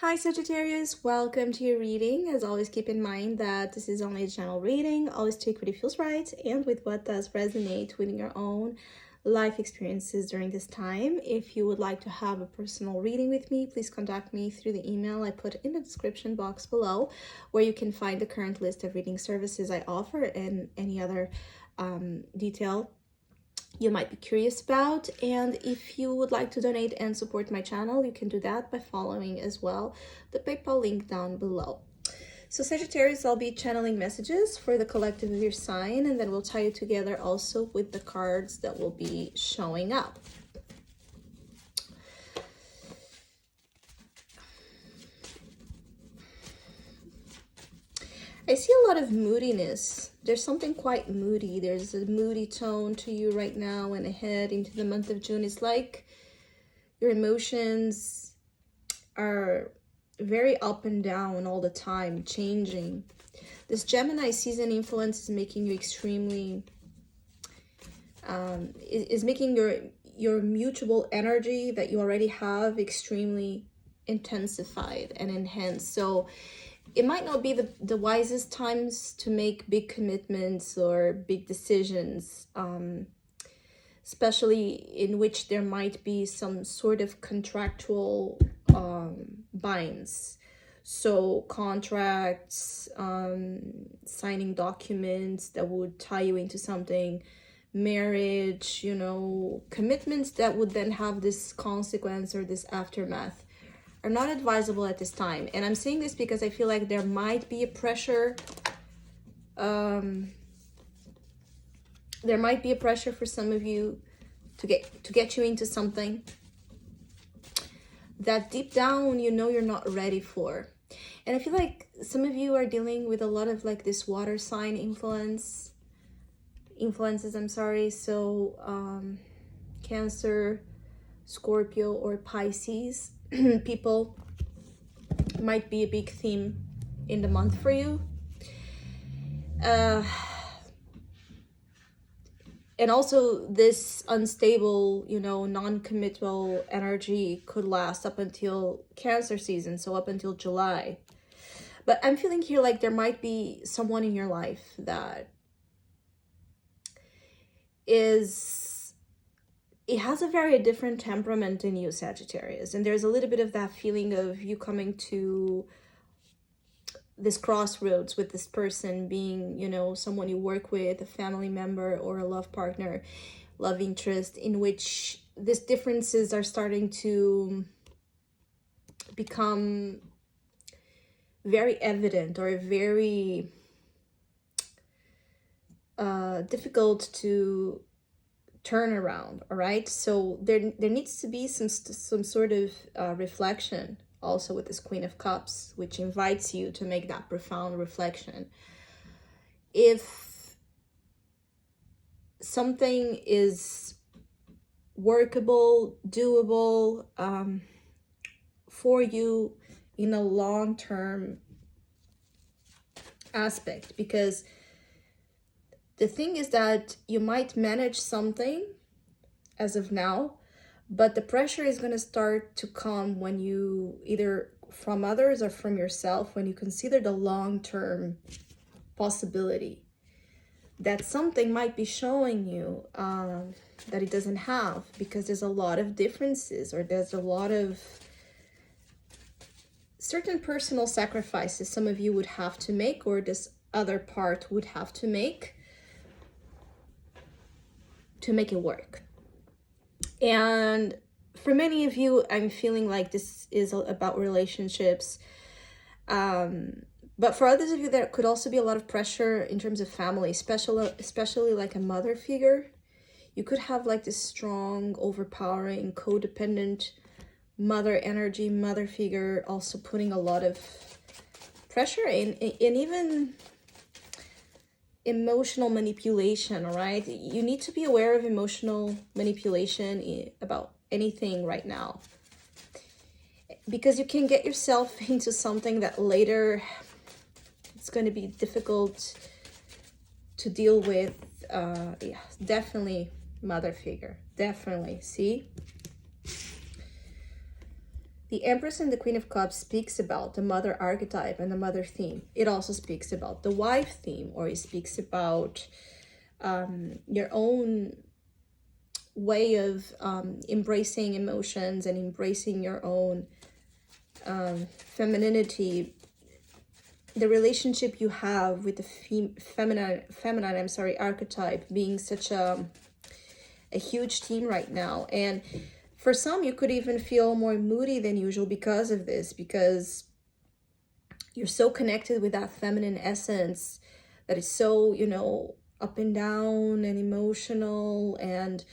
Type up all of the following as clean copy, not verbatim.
Hi Sagittarius, welcome to your reading. As always, keep in mind that this is only a general reading. Always take what it feels right and with what does resonate with your own life experiences during this time. If you would like to have a personal reading with me, please contact me through the email I put in the description box below, where you can find the current list of reading services I offer and any other detail you might be curious about. And if you would like to donate and support my channel, you can do that by following as well the PayPal link down below. So Sagittarius, I'll be channeling messages for the collective of your sign, and then we'll tie it together also with the cards that will be showing up. I see a lot of moodiness. There's something quite moody. There's a moody tone to you right now and ahead into the month of June. It's like your emotions are very up and down all the time, changing. This Gemini season influence is making you extremely, is making your mutual energy that you already have extremely intensified and enhanced. So it might not be the wisest times to make big commitments or big decisions, especially in which there might be some sort of contractual binds. So contracts, signing documents that would tie you into something, marriage, you know, commitments that would then have this consequence or this aftermath are not advisable at this time. And I'm saying this because I feel like there might be a pressure. There might be a pressure for some of you to get you into something that deep down you know you're not ready for. And I feel like some of you are dealing with a lot of like this water sign influences, I'm sorry. So Cancer, Scorpio, or Pisces people might be a big theme in the month for you. And also this unstable, you know, non-committal energy could last up until Cancer season, so up until July. But I'm feeling here like there might be someone in your life that it has a very different temperament in you, Sagittarius. And there's a little bit of that feeling of you coming to this crossroads with this person being, you know, someone you work with, a family member or a love partner, love interest, in which these differences are starting to become very evident or very difficult to turn around. All right, so there needs to be some sort of reflection also with this Queen of Cups, which invites you to make that profound reflection. If something is workable, doable for you in a long-term aspect, because the thing is that you might manage something as of now, but the pressure is going to start to come when you, either from others or from yourself, when you consider the long-term possibility that something might be showing you that it doesn't have, because there's a lot of differences, or there's a lot of certain personal sacrifices some of you would have to make, or this other part would have to make it work. And for many of you, I'm feeling like this is about relationships. But for others of you, there could also be a lot of pressure in terms of family, especially like a mother figure. You could have like this strong, overpowering, codependent mother energy, mother figure, also putting a lot of pressure in, and even emotional manipulation. All right, you need to be aware of emotional manipulation about anything right now, because you can get yourself into something that later it's going to be difficult to deal with. Yeah, definitely mother figure, definitely. See, The Empress and the Queen of Cups speaks about the mother archetype and the mother theme. It also speaks about the wife theme, or it speaks about your own way of embracing emotions and embracing your own femininity, the relationship you have with the feminine archetype being such a huge theme right now. And for some, you could even feel more moody than usual because of this, because you're so connected with that feminine essence that is so, you know, up and down and emotional, and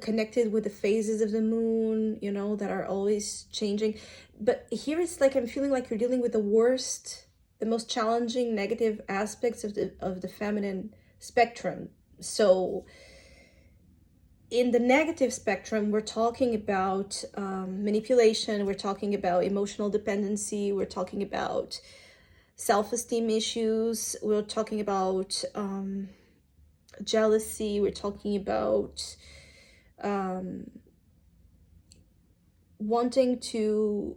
connected with the phases of the moon, you know, that are always changing. But here it's like I'm feeling like you're dealing with the worst, the most challenging negative aspects of the feminine spectrum. So in the negative spectrum, we're talking about manipulation, we're talking about emotional dependency, we're talking about self-esteem issues, we're talking about jealousy, we're talking about wanting to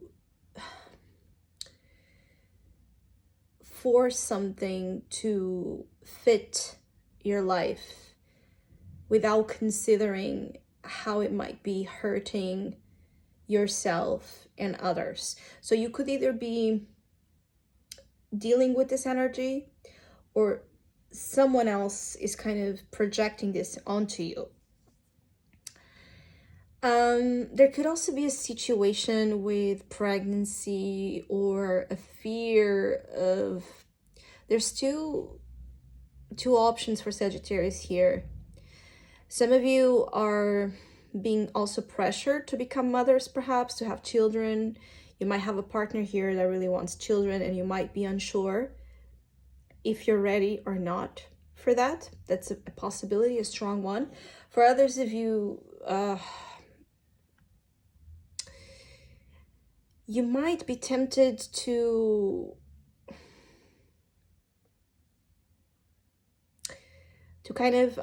force something to fit your life without considering how it might be hurting yourself and others. So you could either be dealing with this energy, or someone else is kind of projecting this onto you. There could also be a situation with pregnancy or a fear of, there's two options for Sagittarius here. Some of you are being also pressured to become mothers, perhaps to have children. You might have a partner here that really wants children, and you might be unsure if you're ready or not for that. That's a possibility, a strong one. For others of you, you might be tempted to kind of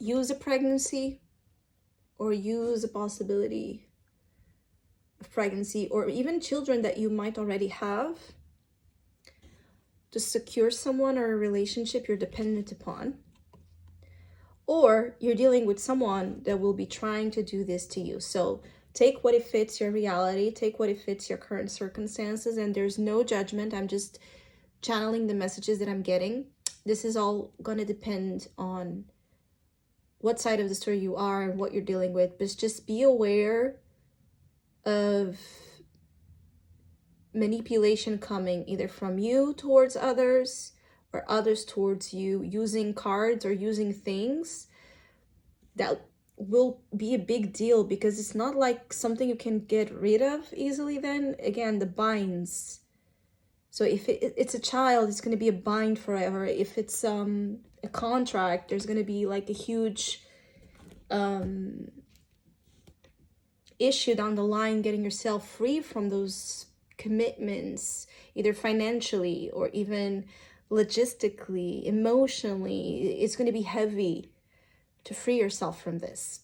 use a pregnancy, or use a possibility of pregnancy, or even children that you might already have, to secure someone or a relationship you're dependent upon. Or you're dealing with someone that will be trying to do this to you. So take what it fits your reality, take what it fits your current circumstances, and there's no judgment. I'm just channeling the messages that I'm getting. This is all gonna depend on what side of the story you are and what you're dealing with, but just be aware of manipulation coming either from you towards others, or others towards you, using cards or using things that will be a big deal, because it's not like something you can get rid of easily. Then again, the binds. So if it's a child, it's going to be a bind forever. If it's a contract, there's going to be like a huge issue down the line getting yourself free from those commitments, either financially or even logistically, emotionally. It's going to be heavy to free yourself from this.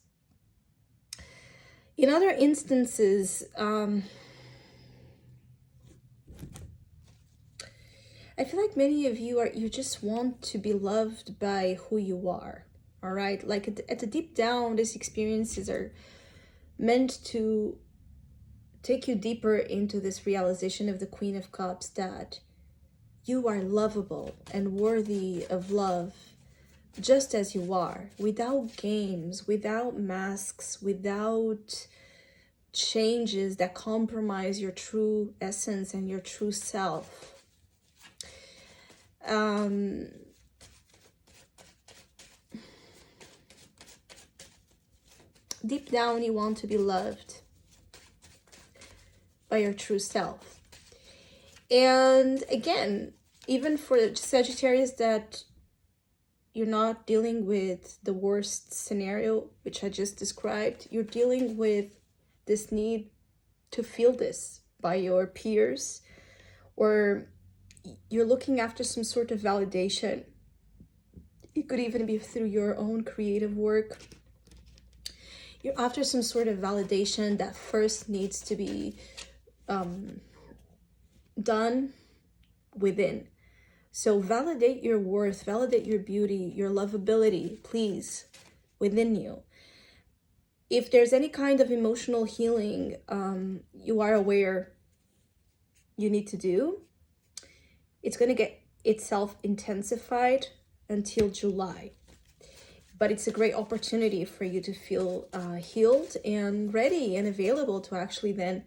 In other instances, I feel like many of you just want to be loved by who you are, all right? Like at the deep down, these experiences are meant to take you deeper into this realization of the Queen of Cups, that you are lovable and worthy of love just as you are, without games, without masks, without changes that compromise your true essence and your true self. Deep down, you want to be loved by your true self. And again, even for Sagittarius, that you're not dealing with the worst scenario, which I just described, you're dealing with this need to feel this by your peers, or you're looking after some sort of validation. It could even be through your own creative work, You're after some sort of validation that first needs to be done within. So validate your worth, validate your beauty, your lovability, please, within you. If there's any kind of emotional healing you are aware you need to do, it's going to get itself intensified until July. But it's a great opportunity for you to feel healed and ready and available to actually then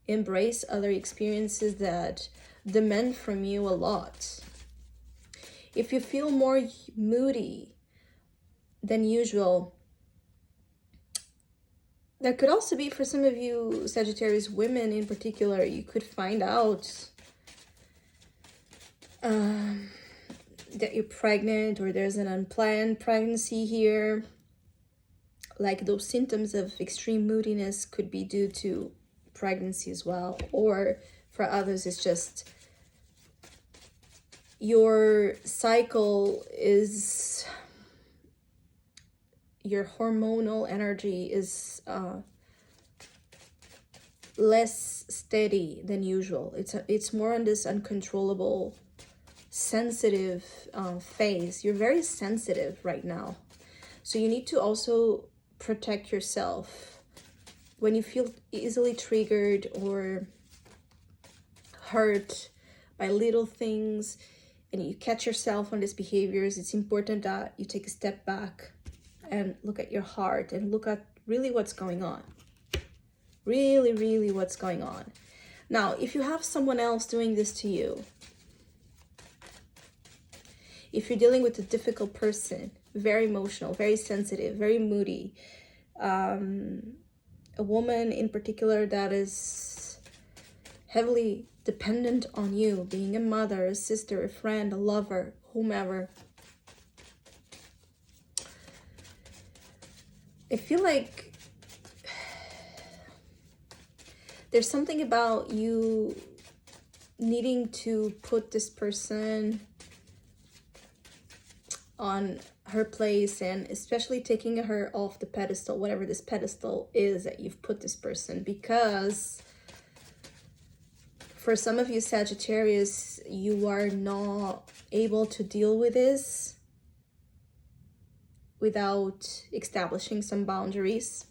embrace other experiences that demand from you a lot. If you feel more moody than usual, that could also be for some of you Sagittarius women in particular. You could find out that you're pregnant, or there's an unplanned pregnancy here. Like those symptoms of extreme moodiness could be due to pregnancy as well. Or for others, it's just your cycle is, your hormonal energy is less steady than usual. It's more on this uncontrollable, sensitive phase. You're very sensitive right now, so you need to also protect yourself when you feel easily triggered or hurt by little things and you catch yourself on these behaviors. It's important that you take a step back and look at your heart and look at really what's going on. Really what's going on. Now, if you have someone else doing this to you, if you're dealing with a difficult person, very emotional, very sensitive, very moody, a woman in particular that is heavily dependent on you, being a mother, a sister, a friend, a lover, whomever, I feel like there's something about you needing to put this person on her place, and especially taking her off the pedestal, whatever this pedestal is that you've put this person, because for some of you Sagittarius, you are not able to deal with this without establishing some boundaries.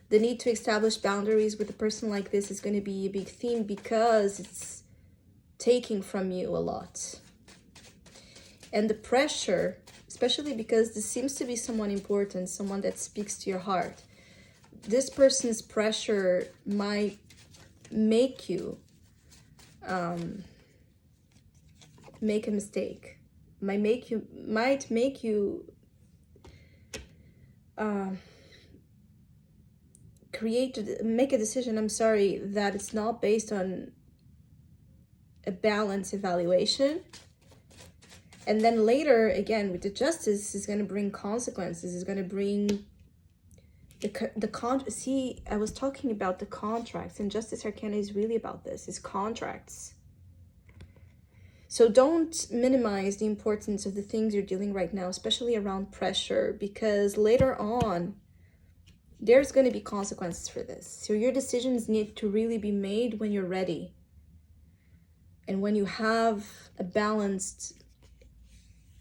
The need to establish boundaries with a person like this is going to be a big theme, because it's taking from you a lot. And the pressure, especially because this seems to be someone important, someone that speaks to your heart. This person's pressure might make you make a mistake. Might make you make a decision, that it's not based on a balanced evaluation. And then later, again, with the Justice, is going to bring consequences. Is going to bring see, I was talking about the contracts, and Justice Arcana is really about this, is contracts. So don't minimize the importance of the things you're dealing right now, especially around pressure, because later on, there's going to be consequences for this. So your decisions need to really be made when you're ready. And when you have a balanced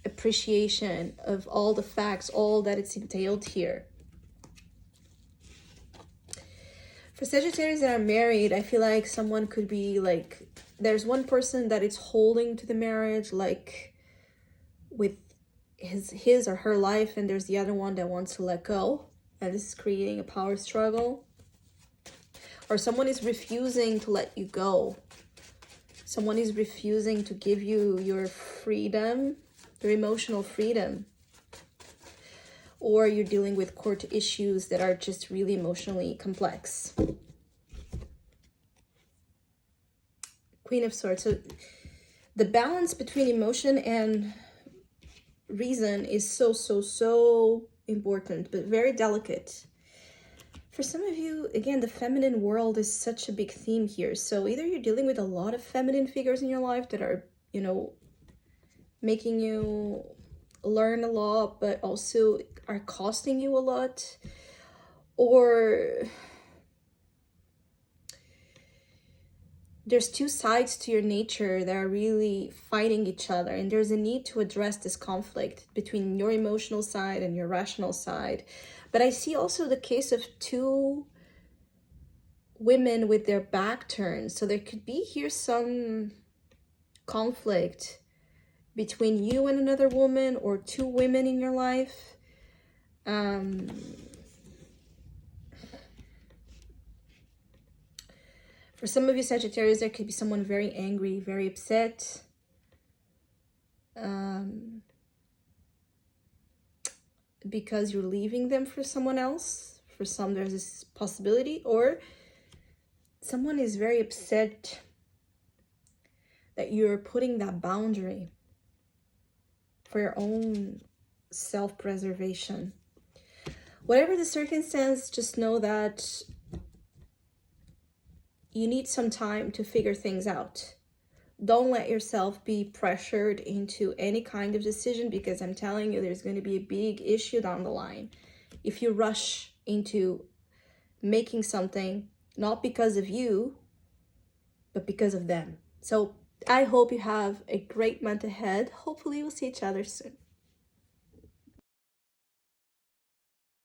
appreciation of all the facts, all that it's entailed here. For Sagittarius that are married, I feel like someone could be like, there's one person that is holding to the marriage, like with his or her life, and there's the other one that wants to let go, and this is creating a power struggle. Or someone is refusing to let you go. Someone is refusing to give you your freedom, your emotional freedom. Or you're dealing with court issues that are just really emotionally complex. Queen of Swords. So the balance between emotion and reason is so important, but very delicate. For some of you, again, the feminine world is such a big theme here. So either you're dealing with a lot of feminine figures in your life that are, making you learn a lot, but also are costing you a lot. Or there's two sides to your nature that are really fighting each other, and there's a need to address this conflict between your emotional side and your rational side. But I see also the case of two women with their back turned, so there could be here some conflict between you and another woman, or two women in your life. For some of you Sagittarius, there could be someone very angry, very upset. Because you're leaving them for someone else. For some, there's this possibility. Or someone is very upset that you're putting that boundary for your own self-preservation. Whatever the circumstance, just know that you need some time to figure things out. Don't let yourself be pressured into any kind of decision, because I'm telling you, there's going to be a big issue down the line if you rush into making something, not because of you, but because of them. So I hope you have a great month ahead. Hopefully we'll see each other soon.